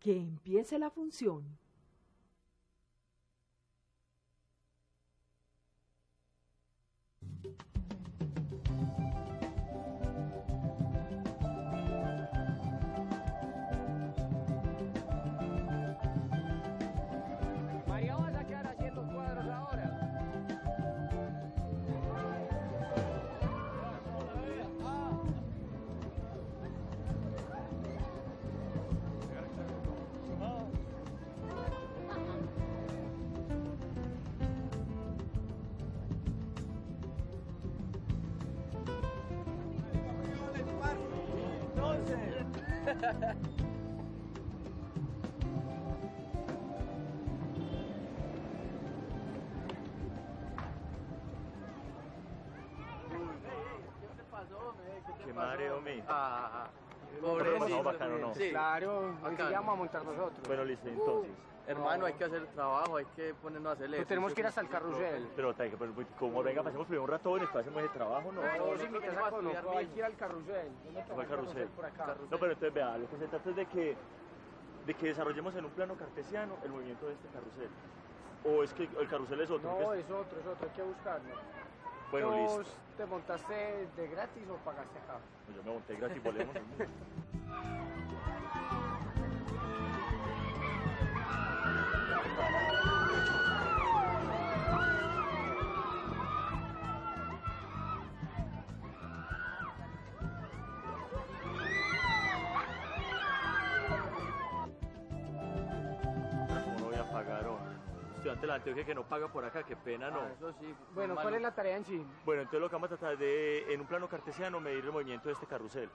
Que empiece la función. María, ¿vas a quedar haciendo cuadros ahora? Qué mareo, mi. Pobrecito. Bacano, ¿no? Sí. Claro, Bacano. enseguida vamos a montar nosotros. Bueno, listo, entonces. Hermano, hay que hacer el trabajo, hay que ponernos a hacerle. Pues tenemos que ir hasta el carrusel. Pero, como venga, pasemos primero un rato, después hacemos el trabajo, ¿no? No, si mi nosotros casa vamos a conozco, estudiar hay que ir al carrusel. Fue al carrusel. Por acá. No, pero entonces vea, lo que se trata es de que desarrollemos en un plano cartesiano el movimiento de este carrusel. O es que el carrusel es otro. No, que es otro, hay que buscarlo. Bueno, ¿Vos listo. te montaste de gratis o pagaste acá? Pues yo me monté gratis, volvemos. ¿Cómo no voy a pagar, o estudiante de la Antioquia que no paga por acá? Qué pena, ¿no? Eso sí. Bueno, ¿cuál es la tarea en sí? Bueno, entonces lo que vamos a tratar de, en un plano cartesiano, medir el movimiento de este carrusel.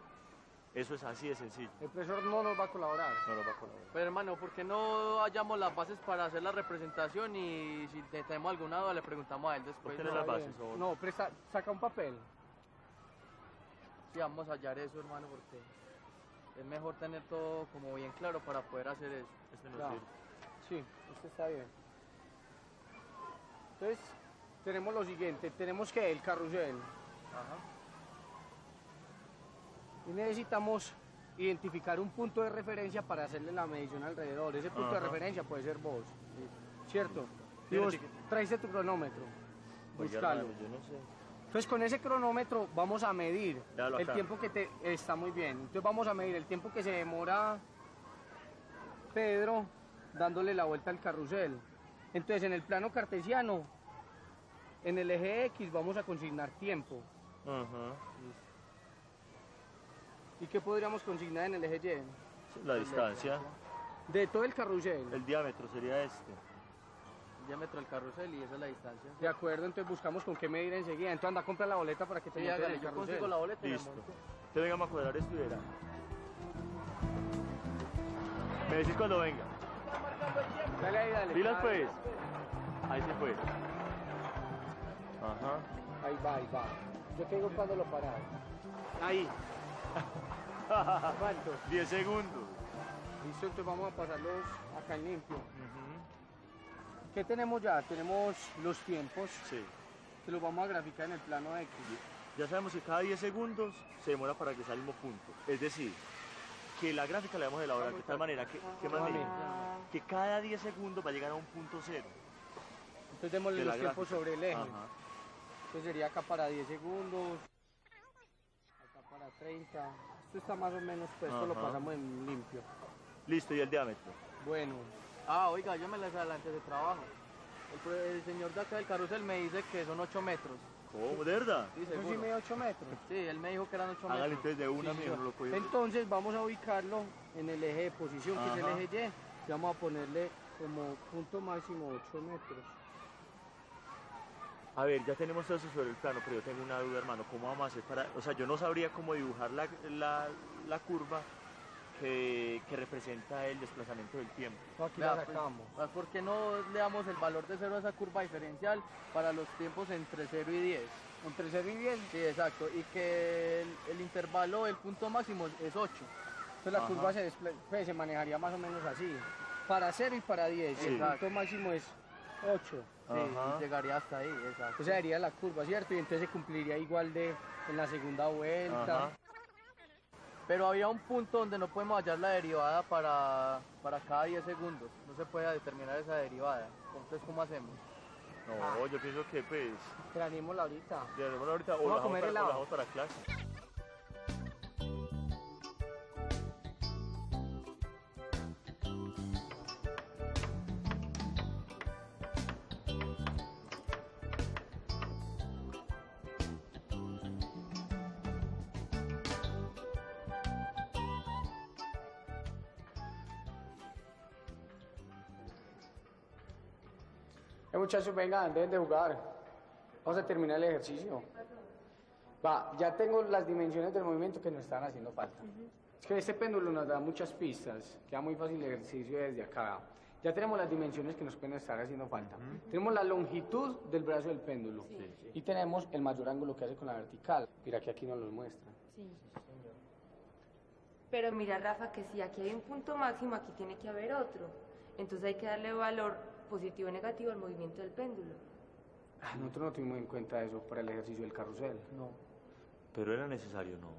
Eso es así de sencillo. El profesor no nos va a colaborar. No nos va a colaborar. Pero hermano, ¿por qué no hallamos las bases para hacer la representación y si tenemos alguna duda le preguntamos a él después? ¿Por qué no las bases? O... No, presta, saca un papel. Sí, vamos a hallar eso, hermano, porque es mejor tener todo como bien claro para poder hacer eso. Este no Claro. sirve. Sí, este está bien. Entonces, tenemos lo siguiente, tenemos que el carrusel. Ajá. Y necesitamos identificar un punto de referencia para hacerle la medición alrededor. Ese punto de Ajá. referencia puede ser vos, ¿cierto? Y Mira, vos chiqui- traiste tu cronómetro, Oye, búscalo. hermano, yo no sé. Entonces con ese cronómetro vamos a medir Déjalo el acá. tiempo que te... Está muy bien. Entonces vamos a medir el tiempo que se demora Pedro dándole la vuelta al carrusel. Entonces en el plano cartesiano, en el eje X vamos a consignar tiempo. Ajá. ¿Y qué podríamos consignar en el eje Y? La distancia, De todo el carrusel. el diámetro sería este. El diámetro del carrusel y esa es la distancia. De acuerdo, entonces buscamos con qué medir enseguida. Entonces anda a comprar la boleta para que te Sí, montes en hágale, el yo carrusel. consigo la boleta y me Listo. monto. Entonces vengamos a cuadrar esto y verá. Me decís cuando venga. Dale ahí, dale. Pilas Ahí, pues. Ahí se fue. Ajá. Ahí va. Yo te digo cuando lo paras. Ahí. ¿Cuánto? 10 segundos. Listo, entonces vamos a pasarlos acá en limpio. Ujú. ¿Qué tenemos ya? Tenemos los tiempos Sí. que los vamos a graficar en el plano X. Ya sabemos que cada 10 segundos se demora para que salga el mismo punto. Es decir, que la gráfica la debemos elaborar de tal manera que más bien, que cada 10 segundos va a llegar a un punto cero. Entonces démosle de la los tiempos gráfica. sobre el eje. Ajá. Entonces sería acá para 10 segundos, acá para 30. Esto está más o menos, pues esto lo Ajá. pasamos en limpio. Listo, y el diámetro. Bueno, Ah, oiga, yo me las adelante de trabajo. El señor de acá del carrusel me dice que son 8 metros. ¿Cómo? ¿De verdad? Sí, eso sí seguro. mide 8 metros. Sí, él me dijo que eran 8 Hágale metros. entonces de una, Sí, mijo, no lo cogió. entonces vamos a ubicarlo en el eje de posición, que es Ajá. el eje Y. Y vamos a ponerle como punto máximo 8 metros. A ver, ya tenemos todo eso sobre el plano, pero yo tengo una duda, hermano. ¿Cómo vamos a hacer para...? O sea, yo no sabría cómo dibujar la curva que representa el desplazamiento del tiempo. Aquí Vea, la pues, sacamos. pues, ¿por qué no le damos el valor de 0 a esa curva diferencial para los tiempos entre 0 y 10? entre 0 y 10. Sí, exacto. Y que el intervalo, el punto máximo es 8. Entonces la curva pues, se manejaría más o menos así. Para 0 y para 10. Sí. El punto máximo es 8. Sí, Ajá. y llegaría hasta ahí, exacto. Esa sería la curva, ¿cierto? Y entonces se cumpliría igual en la segunda vuelta. Ajá. Pero había un punto donde no podemos hallar la derivada para cada 10 segundos. No se puede determinar esa derivada. Entonces, ¿cómo hacemos? No, yo pienso que pues, Planeémosla ahorita. llevémoslo ahorita o Vamos lo a dejamos comer para, o helado. lo dejamos para clase. Muchachos, vengan, dejen de jugar. Vamos a terminar el ejercicio. Va, ya tengo las dimensiones del movimiento que nos están haciendo falta. Es que este péndulo nos da muchas pistas, queda muy fácil el ejercicio desde acá. Ya tenemos las dimensiones que nos pueden estar haciendo falta. Tenemos la longitud del brazo del péndulo y tenemos el mayor ángulo que hace con la vertical. Mira que aquí nos lo muestra. Sí. Pero mira, Rafa, que si aquí hay un punto máximo, aquí tiene que haber otro. Entonces hay que darle valor positivo o negativo al movimiento del péndulo. Nosotros no tuvimos en cuenta eso para el ejercicio del carrusel. No. Pero era necesario, ¿no?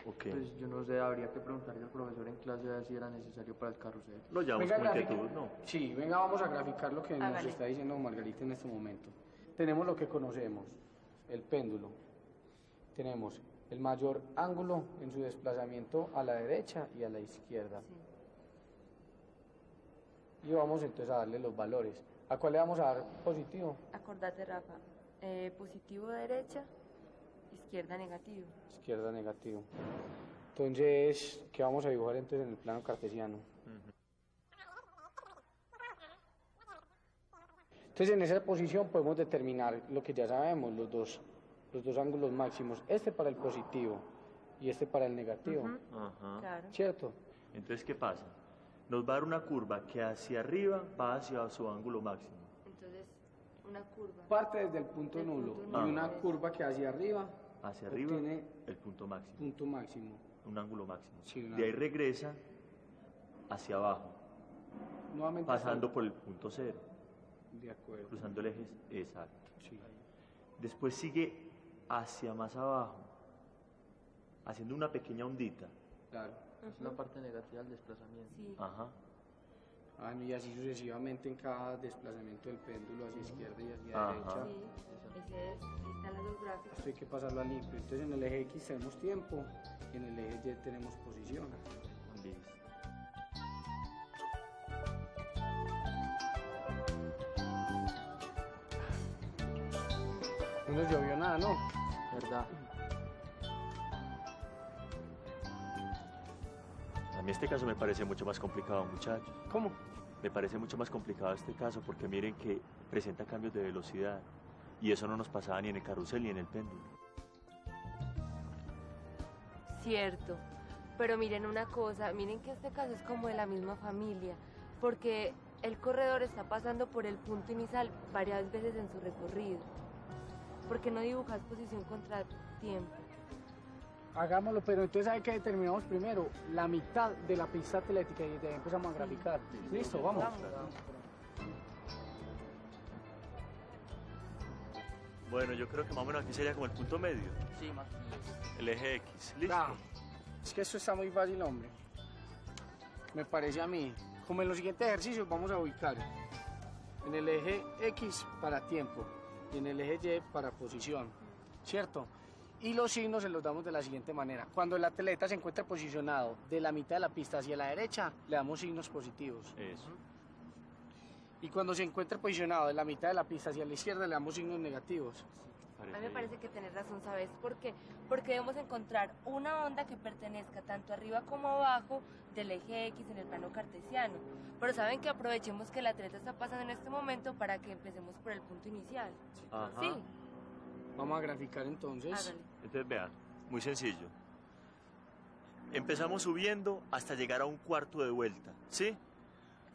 ¿O qué? Pues yo no sé, habría que preguntarle al profesor en clase a ver si era necesario para el carrusel. Lo llevamos Venga, como grafique. inquietud, ¿no? Sí, venga, vamos a graficar lo que nos Hágale. está diciendo Margarita en este momento. Tenemos lo que conocemos, el péndulo. Tenemos el mayor ángulo en su desplazamiento a la derecha y a la izquierda. Sí. Y vamos entonces a darle los valores. ¿A cuál le vamos a dar positivo? Acordate, Rafa. Positivo derecha, izquierda negativo. Izquierda negativo. Entonces, ¿qué vamos a dibujar entonces en el plano cartesiano? Entonces, en esa posición podemos determinar lo que ya sabemos, los dos ángulos máximos, este para el positivo y este para el negativo, Ajá. Claro. ¿cierto? Entonces, ¿qué pasa? Nos va a dar una curva que hacia arriba va hacia su ángulo máximo. Entonces, una curva. Parte desde el punto Del nulo punto y nulo. una curva que hacia arriba Hacia arriba, obtiene el punto máximo, punto máximo. un ángulo máximo. Sí, un De ahí ángulo. regresa hacia abajo, Nuevamente pasando por el punto cero, de acuerdo. cruzando el eje exacto. Sí. Después sigue hacia más abajo, haciendo una pequeña ondita. Claro. Es la parte negativa del desplazamiento. Sí. Ajá. Y así sucesivamente en cada desplazamiento del péndulo hacia izquierda y hacia Ajá. derecha. Sí, ese es. Ahí están las dos gráficas. Esto hay que pasarlo a limpio. Entonces en el eje X tenemos tiempo y en el eje Y tenemos posición. Listo. No nos llovió nada, ¿no? ¿Verdad? A mí este caso me parece mucho más complicado, muchachos. ¿Cómo? Me parece mucho más complicado este caso porque miren que presenta cambios de velocidad y eso no nos pasaba ni en el carrusel ni en el péndulo. Cierto. Pero miren una cosa, miren que este caso es como de la misma familia, porque el corredor está pasando por el punto inicial varias veces en su recorrido. ¿Por qué no dibujas posición contra tiempo? Hagámoslo, pero entonces hay que determinamos primero la mitad de la pista atlética y de ahí empezamos a graficar. Listo, vamos. Bueno, yo creo que más o menos aquí sería como el punto medio, Sí, más. el eje X. ¿Listo? Ah, es que esto está muy fácil, hombre. Me parece a mí. Como en los siguientes ejercicios vamos a ubicar en el eje X para tiempo y en el eje Y para posición, ¿cierto? Y los signos se los damos de la siguiente manera. Cuando el atleta se encuentra posicionado de la mitad de la pista hacia la derecha, le damos signos positivos. Eso. Y cuando se encuentra posicionado de la mitad de la pista hacia la izquierda, le damos signos negativos. A mí me parece que tenés razón, ¿sabes por qué? Porque debemos encontrar una onda que pertenezca tanto arriba como abajo del eje X en el plano cartesiano. Pero saben que aprovechemos que el atleta está pasando en este momento para que empecemos por el punto inicial. Ajá. Sí, Vamos a graficar entonces. hágale. Entonces vean, muy sencillo. Empezamos subiendo hasta llegar a un cuarto de vuelta, ¿sí?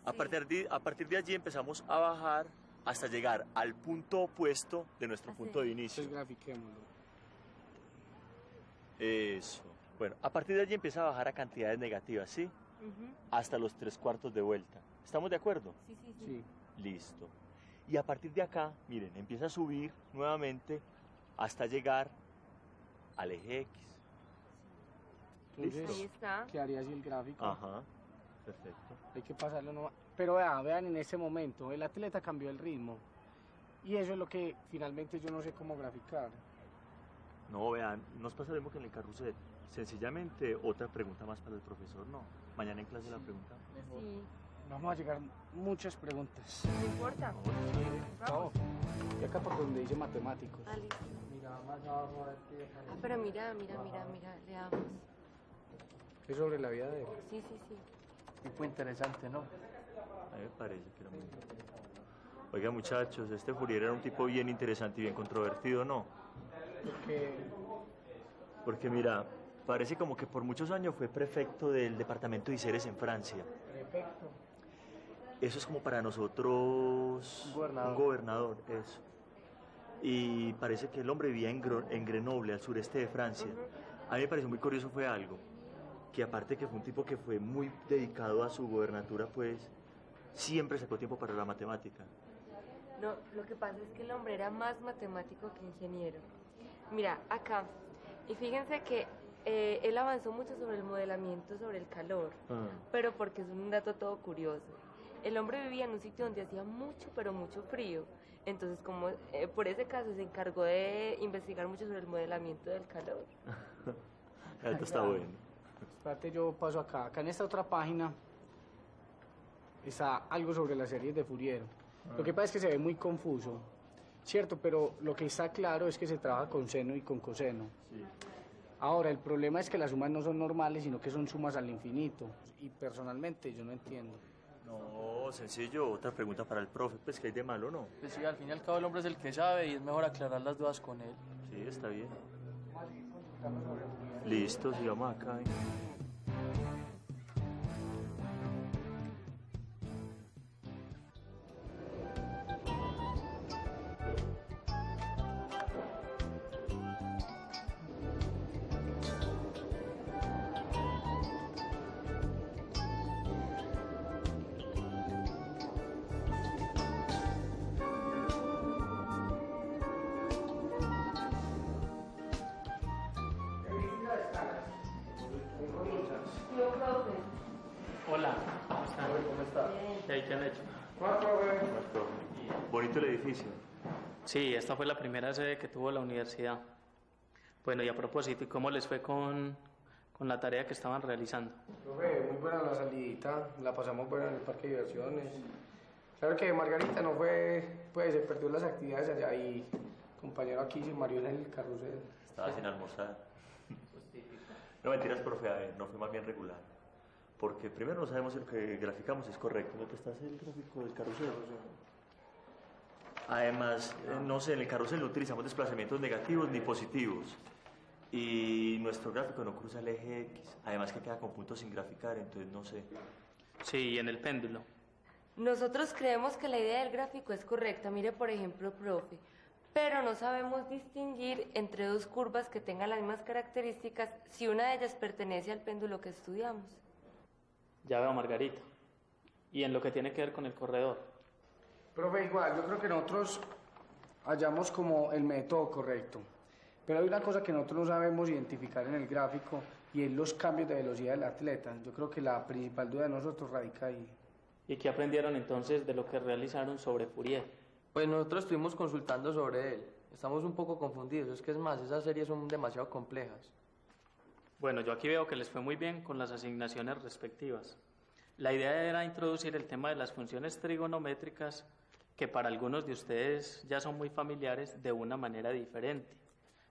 A Sí. partir de allí empezamos a bajar hasta llegar al punto opuesto de nuestro Así punto de es. inicio. Entonces grafiquémoslo. Eso. Bueno, a partir de allí empieza a bajar a cantidades negativas, ¿sí? Hasta los 3/4 de vuelta. ¿Estamos de acuerdo? Sí, sí, sí. Sí. Listo. Y a partir de acá, miren, empieza a subir nuevamente hasta llegar al eje X. Entonces, Ahí está. quedaría así el gráfico. Ajá, perfecto. Hay que pasarlo nomás. Pero vean, en ese momento el atleta cambió el ritmo. Y eso es lo que finalmente yo no sé cómo graficar. No, vean, nos pasa lo mismo que en el carrusel. Sencillamente, otra pregunta más para el profesor, ¿no? Mañana en clase la pregunta. Sí, Vamos a llegar muchas preguntas. no importa. Vamos. Y acá por donde dice matemáticos. Ah, listo. Mira, más abajo a ver qué deja. Ah, pero mira, leamos. Es sobre la vida de él. Sí, sí, sí. Tipo interesante, ¿no? A mí me parece que era muy interesante. Oiga, muchachos, este Fourier era un tipo bien interesante y bien controvertido, ¿no? Porque Porque mira, parece como que por muchos años fue prefecto del departamento de Iseres en Francia. perfecto. Eso es como para nosotros Un gobernador. un gobernador, eso. Y parece que el hombre vivía en Grenoble, al sureste de Francia. A mí me pareció muy curioso fue algo, que aparte que fue un tipo que fue muy dedicado a su gobernatura, pues siempre sacó tiempo para la matemática. No, lo que pasa es que el hombre era más matemático que ingeniero. Mira, acá. Y fíjense que él avanzó mucho sobre el modelamiento sobre el calor, pero porque es un dato todo curioso. El hombre vivía en un sitio donde hacía mucho, pero mucho frío. Entonces, como por ese caso se encargó de investigar mucho sobre el modelamiento del calor. Esto está bueno. Espérate, yo paso acá. Acá en esta otra página está algo sobre las series de Fourier. Lo que pasa es que se ve muy confuso, ¿cierto? Pero lo que está claro es que se trabaja con seno y con coseno. Sí. Ahora, el problema es que las sumas no son normales, sino que son sumas al infinito. Y personalmente yo no entiendo. No, sencillo, otra pregunta para el profe, pues que hay de malo, ¿no? Pues sí, al fin y al cabo el hombre es el que sabe y es mejor aclarar las dudas con él. Sí, está bien. Listo, sigamos acá. Hola, ¿cómo están? ¿Cómo está? ¿Qué han hecho? Bonito el edificio. Sí, esta fue la primera sede que tuvo la universidad. Bueno, y a propósito, ¿y cómo les fue con la tarea que estaban realizando? Profe, muy buena la salidita, la pasamos buena en el parque de diversiones. Claro que Margarita no fue, pues se perdió las actividades allá y compañero aquí se mareó en el carrusel. Estaba sin almorzar. No mentiras, profe, a ver, no fue más bien regular. Porque primero no sabemos si lo que graficamos es correcto. ¿No te estás el gráfico del carrusel? Además, no sé, en el carrusel no utilizamos desplazamientos negativos ni positivos. Y nuestro gráfico no cruza el eje X. Además que queda con puntos sin graficar, entonces no sé. Sí, y en el péndulo. Nosotros creemos que la idea del gráfico es correcta, mire por ejemplo, profe, pero no sabemos distinguir entre dos curvas que tengan las mismas características si una de ellas pertenece al péndulo que estudiamos. Ya veo, Margarita. Y en lo que tiene que ver con el corredor. Profe, igual, yo creo que nosotros hallamos como el método correcto. Pero hay una cosa que nosotros no sabemos identificar en el gráfico y es los cambios de velocidad del atleta. Yo creo que la principal duda de nosotros radica ahí. ¿Y qué aprendieron entonces de lo que realizaron sobre Fourier? Pues nosotros estuvimos consultando sobre él. Estamos un poco confundidos, es más, esas series son demasiado complejas. Bueno, yo aquí veo que les fue muy bien con las asignaciones respectivas. La idea era introducir el tema de las funciones trigonométricas, que para algunos de ustedes ya son muy familiares, de una manera diferente.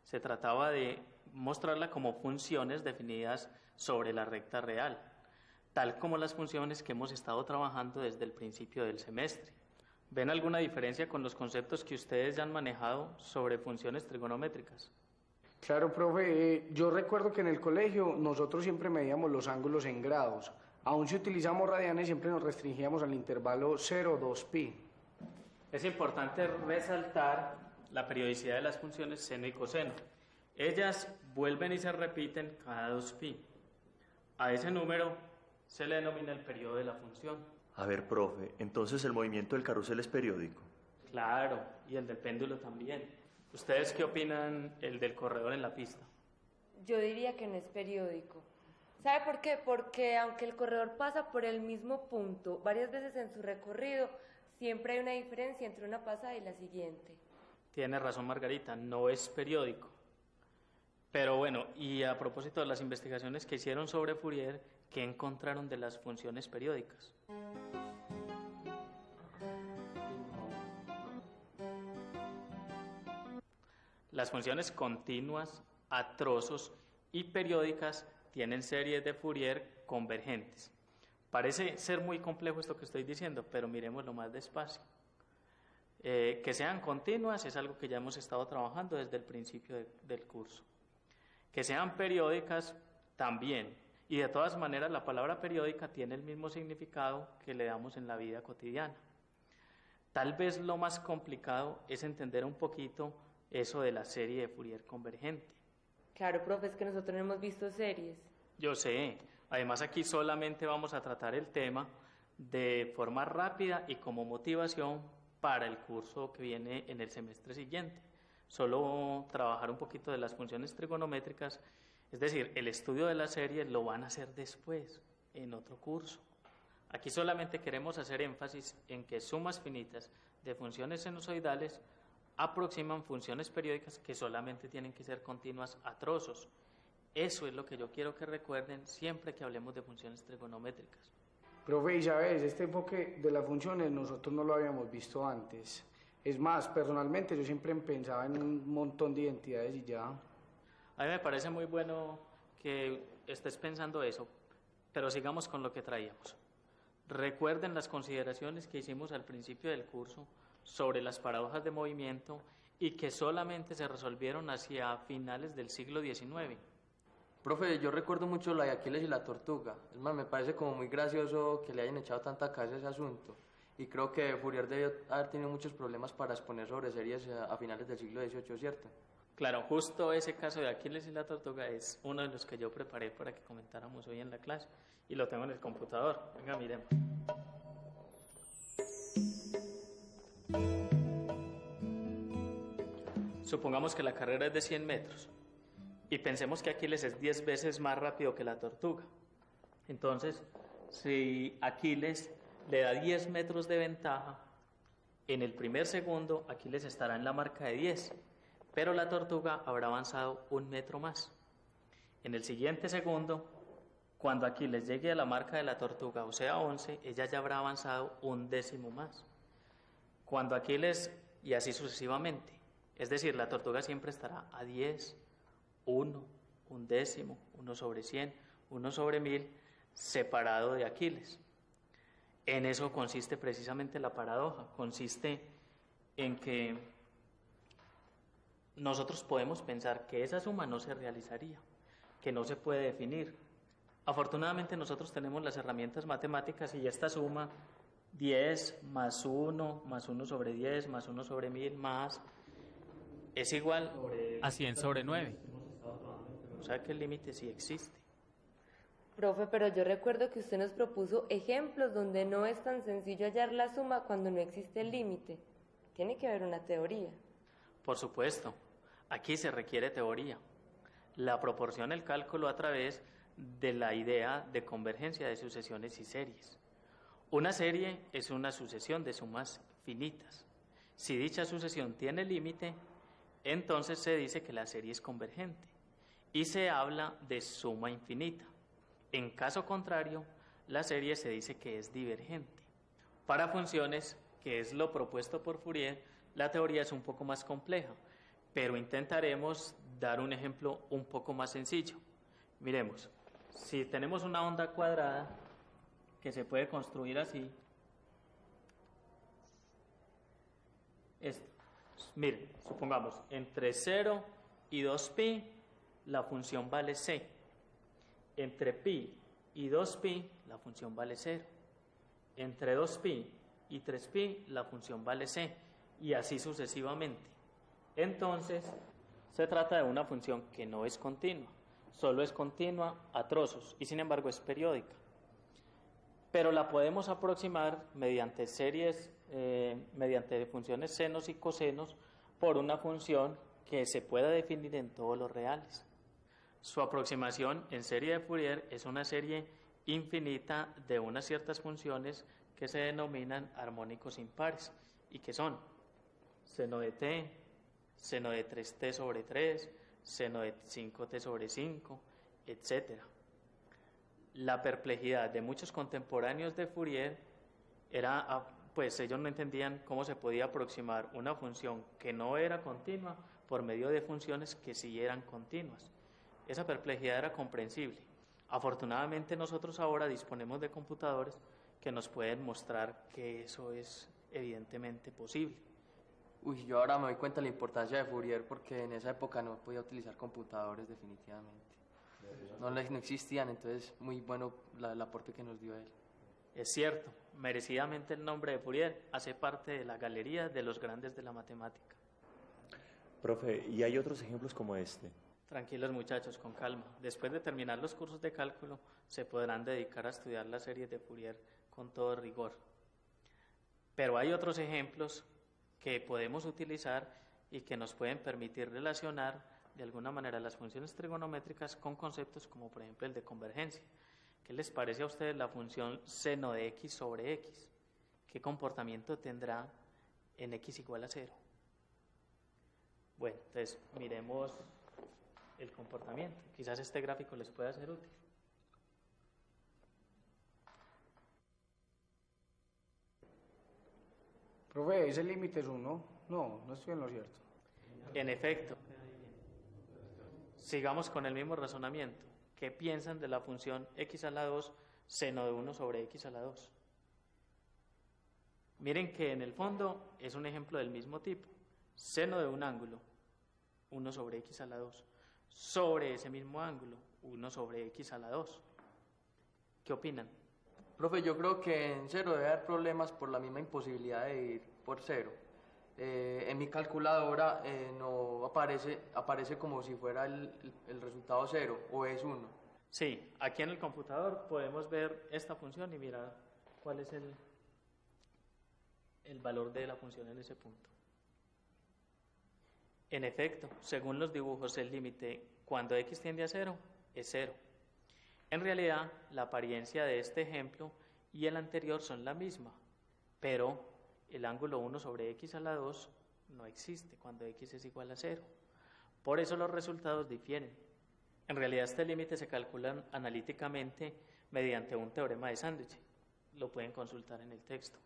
Se trataba de mostrarla como funciones definidas sobre la recta real, tal como las funciones que hemos estado trabajando desde el principio del semestre. ¿Ven alguna diferencia con los conceptos que ustedes ya han manejado sobre funciones trigonométricas? Claro, profe, yo recuerdo que en el colegio nosotros siempre medíamos los ángulos en grados. Aún si utilizamos radianes siempre nos restringíamos al intervalo 0,2pi. Es importante resaltar la periodicidad de las funciones seno y coseno. Ellas vuelven y se repiten cada 2pi. A ese número se le denomina el periodo de la función. A ver, profe, entonces el movimiento del carrusel es periódico. Claro, y el del péndulo también. ¿Ustedes qué opinan el del corredor en la pista? Yo diría que no es periódico. ¿Sabe por qué? Porque aunque el corredor pasa por el mismo punto varias veces en su recorrido, siempre hay una diferencia entre una pasada y la siguiente. Tiene razón Margarita, no es periódico. Pero bueno, y a propósito de las investigaciones que hicieron sobre Fourier, ¿qué encontraron de las funciones periódicas? Las funciones continuas, a trozos y periódicas tienen series de Fourier convergentes. Parece ser muy complejo esto que estoy diciendo, pero miremoslo más despacio. Que sean continuas es algo que ya hemos estado trabajando desde el principio del curso. Que sean periódicas también. Y de todas maneras la palabra periódica tiene el mismo significado que le damos en la vida cotidiana. Tal vez lo más complicado es entender un poquito eso de la serie de Fourier convergente. Claro, profe, es que nosotros no hemos visto series. Yo sé, además aquí solamente vamos a tratar el tema de forma rápida y como motivación para el curso que viene en el semestre siguiente. Solo trabajar un poquito de las funciones trigonométricas, es decir, el estudio de la serie lo van a hacer después, en otro curso. Aquí solamente queremos hacer énfasis en que sumas finitas de funciones sinusoidales aproximan funciones periódicas que solamente tienen que ser continuas a trozos. Eso es lo que yo quiero que recuerden siempre que hablemos de funciones trigonométricas. Profe, y sabes, este enfoque de las funciones nosotros no lo habíamos visto antes. Es más, personalmente yo siempre pensaba en un montón de identidades y ya. A mí me parece muy bueno que estés pensando eso, pero sigamos con lo que traíamos. Recuerden las consideraciones que hicimos al principio del curso sobre las paradojas de movimiento y que solamente se resolvieron hacia finales del siglo XIX. Profe, yo recuerdo mucho la de Aquiles y la tortuga. Es más, me parece como muy gracioso que le hayan echado tanta cabeza a ese asunto. Y creo que Fourier debió haber tenido muchos problemas para exponer sobre series a finales del siglo XVIII, ¿cierto? Claro, justo ese caso de Aquiles y la tortuga es uno de los que yo preparé para que comentáramos hoy en la clase. Y lo tengo en el computador. Venga, miremos. Supongamos que la carrera es de 100 metros y pensemos que Aquiles es 10 veces más rápido que la tortuga. Entonces, si Aquiles le da 10 metros de ventaja, en el primer segundo Aquiles estará en la marca de 10, pero la tortuga habrá avanzado 1 metro más. En el siguiente segundo, cuando Aquiles llegue a la marca de la tortuga, o sea 11, ella ya habrá avanzado 1 décimo más. Cuando Aquiles, y así sucesivamente, es decir, la tortuga siempre estará a 10, 1, 1 décimo, 1 sobre 100, 1 sobre 1000, separado de Aquiles. En eso consiste precisamente la paradoja, consiste en que nosotros podemos pensar que esa suma no se realizaría, que no se puede definir. Afortunadamente nosotros tenemos las herramientas matemáticas y esta suma 10 más 1 sobre 10 más 1 sobre 1000 más es igual a 100 sobre 9. O sea que el límite sí existe. Profe, pero yo recuerdo que usted nos propuso ejemplos donde no es tan sencillo hallar la suma cuando no existe el límite. Tiene que haber una teoría. Por supuesto, aquí se requiere teoría. La proporciona el cálculo a través de la idea de convergencia de sucesiones y series. Una serie es una sucesión de sumas finitas. Si dicha sucesión tiene límite, entonces se dice que la serie es convergente y se habla de suma infinita. En caso contrario, la serie se dice que es divergente. Para funciones, que es lo propuesto por Fourier, la teoría es un poco más compleja, pero intentaremos dar un ejemplo un poco más sencillo. Miremos, si tenemos una onda cuadrada que se puede construir así, esto. Miren, supongamos, entre 0 y 2pi, la función vale c. Entre pi y 2pi, la función vale 0. Entre 2pi y 3pi, la función vale c. Y así sucesivamente. Entonces, Se trata de una función que no es continua, solo es continua a trozos y sin embargo es periódica. Pero la podemos aproximar mediante mediante funciones senos y cosenos por una función que se pueda definir en todos los reales. Su aproximación en serie de Fourier es una serie infinita de unas ciertas funciones que se denominan armónicos impares y que son seno de t, seno de 3t sobre 3, seno de 5t sobre 5, etc. La perplejidad de muchos contemporáneos de Fourier era, pues ellos no entendían cómo se podía aproximar una función que no era continua por medio de funciones que sí eran continuas. Esa perplejidad era comprensible. Afortunadamente nosotros ahora disponemos de computadores que nos pueden mostrar que eso es evidentemente posible. Uy, yo ahora me doy cuenta de la importancia de Fourier porque en esa época no podía utilizar computadores definitivamente. No existían, entonces muy bueno el aporte que nos dio él. Es cierto, merecidamente el nombre de Fourier hace parte de la galería de los grandes de la matemática. Profe, ¿y hay otros ejemplos como este? Tranquilos muchachos, con calma. Después de terminar los cursos de cálculo, se podrán dedicar a estudiar las series de Fourier con todo rigor. Pero hay otros ejemplos que podemos utilizar y que nos pueden permitir relacionar de alguna manera las funciones trigonométricas con conceptos como por ejemplo el de convergencia. ¿Qué les parece a ustedes la función seno de x sobre x? ¿Qué comportamiento tendrá en x igual a 0? Bueno, entonces miremos el comportamiento. Quizás este gráfico les pueda ser útil. Profe, ese límite es 1. No, no estoy en lo cierto. En efecto. Sigamos con el mismo razonamiento. ¿Qué piensan de la función x a la 2 seno de 1 sobre x a la 2? Miren que en el fondo es un ejemplo del mismo tipo. Seno de un ángulo, 1 sobre x a la 2. Sobre ese mismo ángulo, 1 sobre x a la 2. ¿Qué opinan? Profe, yo creo que en cero debe haber problemas por la misma imposibilidad de ir por cero. En mi calculadora no aparece como si fuera el resultado 0 o es 1. Sí, aquí en el computador podemos ver esta función y mirar cuál es el valor de la función en ese punto. En efecto, según los dibujos, el límite cuando x tiende a 0 es 0. En realidad, la apariencia de este ejemplo y el anterior son la misma, pero el ángulo 1 sobre x a la 2 no existe cuando x es igual a 0. Por eso los resultados difieren. En realidad este límite se calcula analíticamente mediante un teorema de sándwich. Lo pueden consultar en el texto.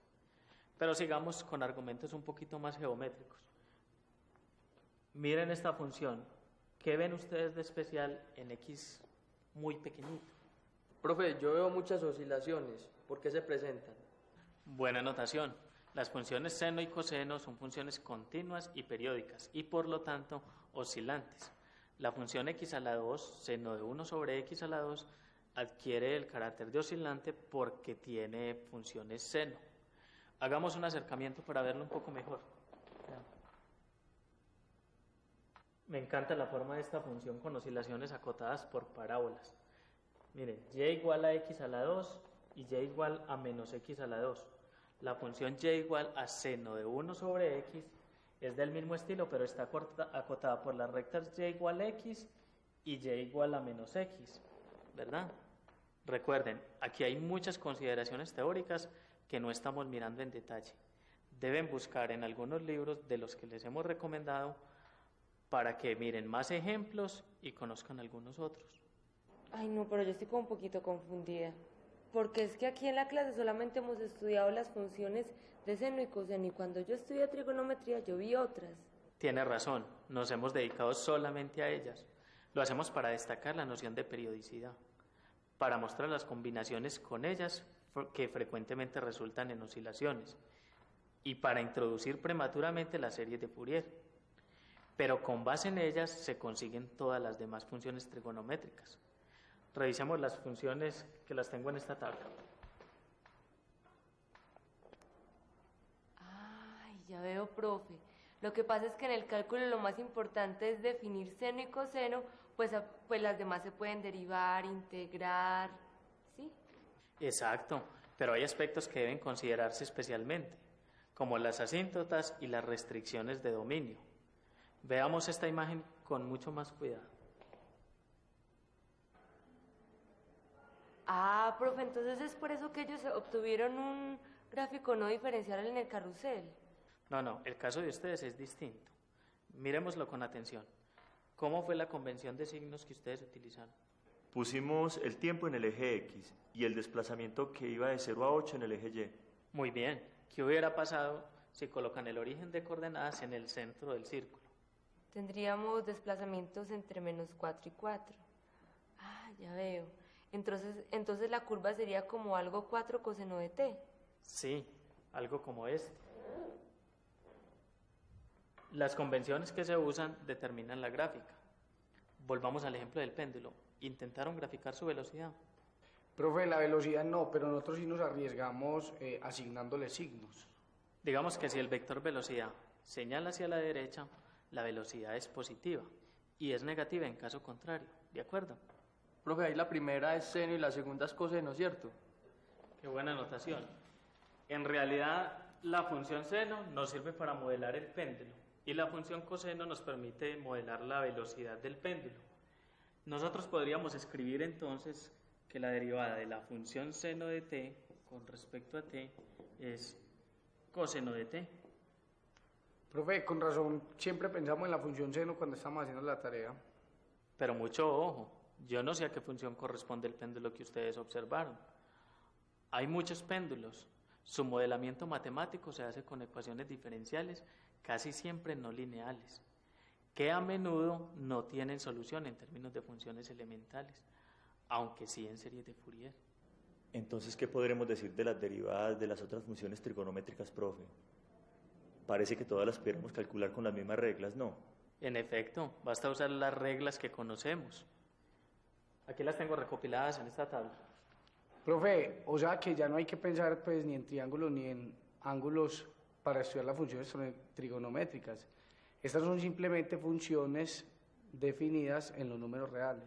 Pero sigamos con argumentos un poquito más geométricos. Miren esta función. ¿Qué ven ustedes de especial en x muy pequeñito? Profe, yo veo muchas oscilaciones. ¿Por qué se presentan? Buena anotación. Las funciones seno y coseno son funciones continuas y periódicas y por lo tanto oscilantes. La función x a la 2, seno de 1 sobre x a la 2, adquiere el carácter de oscilante porque tiene funciones seno. Hagamos un acercamiento para verlo un poco mejor. Me encanta la forma de esta función con oscilaciones acotadas por parábolas. Miren, y igual a x a la 2 y y igual a menos x a la 2. La función y igual a seno de 1 sobre x es del mismo estilo, pero está acotada por las rectas y igual a x y y igual a menos x, ¿verdad? Recuerden, aquí hay muchas consideraciones teóricas que no estamos mirando en detalle. Deben buscar en algunos libros de los que les hemos recomendado para que miren más ejemplos y conozcan algunos otros. Ay, no, pero yo estoy como un poquito confundida. Porque es que aquí en la clase solamente hemos estudiado las funciones de seno y coseno, y cuando yo estudié trigonometría yo vi otras. Tiene razón, nos hemos dedicado solamente a ellas. Lo hacemos para destacar la noción de periodicidad, para mostrar las combinaciones con ellas que frecuentemente resultan en oscilaciones, y para introducir prematuramente las series de Fourier. Pero con base en ellas se consiguen todas las demás funciones trigonométricas. Revisemos las funciones que las tengo en esta tabla. Ay, ya veo, profe. Lo que pasa es que en el cálculo lo más importante es definir seno y coseno, pues las demás se pueden derivar, integrar, ¿sí? Exacto, pero hay aspectos que deben considerarse especialmente, como las asíntotas y las restricciones de dominio. Veamos esta imagen con mucho más cuidado. Ah, profe, entonces es por eso que ellos obtuvieron un gráfico no diferencial en el carrusel. No, el caso de ustedes es distinto. Miremoslo con atención. ¿Cómo fue la convención de signos que ustedes utilizaron? Pusimos el tiempo en el eje X y el desplazamiento que iba de 0 a 8 en el eje Y. Muy bien. ¿Qué hubiera pasado si colocan el origen de coordenadas en el centro del círculo? Tendríamos desplazamientos entre -4 y 4. Ah, ya veo. Entonces la curva sería como algo 4 coseno de t. Sí, algo como esto. Las convenciones que se usan determinan la gráfica. Volvamos al ejemplo del péndulo. ¿Intentaron graficar su velocidad? Profe, la velocidad no, pero nosotros sí nos arriesgamos asignándole signos. Digamos que si el vector velocidad señala hacia la derecha, la velocidad es positiva y es negativa en caso contrario, ¿de acuerdo? Profe, ahí la primera es seno y la segunda es coseno, ¿cierto? Qué buena anotación. En realidad, la función seno nos sirve para modelar el péndulo y la función coseno nos permite modelar la velocidad del péndulo. Nosotros podríamos escribir entonces que la derivada de la función seno de t con respecto a t es coseno de t. Profe, con razón, siempre pensamos en la función seno cuando estamos haciendo la tarea. Pero mucho ojo, yo no sé a qué función corresponde el péndulo que ustedes observaron. Hay muchos péndulos. Su modelamiento matemático se hace con ecuaciones diferenciales, casi siempre no lineales, que a menudo no tienen solución en términos de funciones elementales, aunque sí en series de Fourier. Entonces, ¿qué podremos decir de las derivadas de las otras funciones trigonométricas, profe? Parece que todas las pudiéramos calcular con las mismas reglas, ¿no? En efecto, basta usar las reglas que conocemos. Aquí las tengo recopiladas en esta tabla. Profe, o sea que ya no hay que pensar pues ni en triángulos ni en ángulos para estudiar las funciones trigonométricas. Estas son simplemente funciones definidas en los números reales.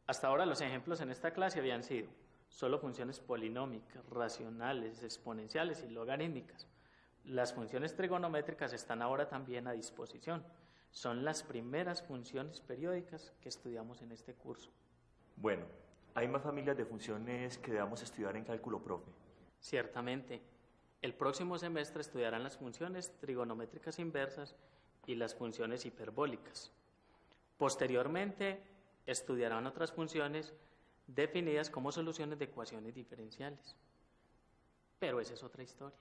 Hasta ahora los ejemplos en esta clase habían sido solo funciones polinómicas, racionales, exponenciales y logarítmicas. Las funciones trigonométricas están ahora también a disposición. Son las primeras funciones periódicas que estudiamos en este curso. Bueno, hay más familias de funciones que debamos estudiar en cálculo, profe. Ciertamente, el próximo semestre estudiarán las funciones trigonométricas inversas y las funciones hiperbólicas. Posteriormente, estudiarán otras funciones definidas como soluciones de ecuaciones diferenciales. Pero esa es otra historia.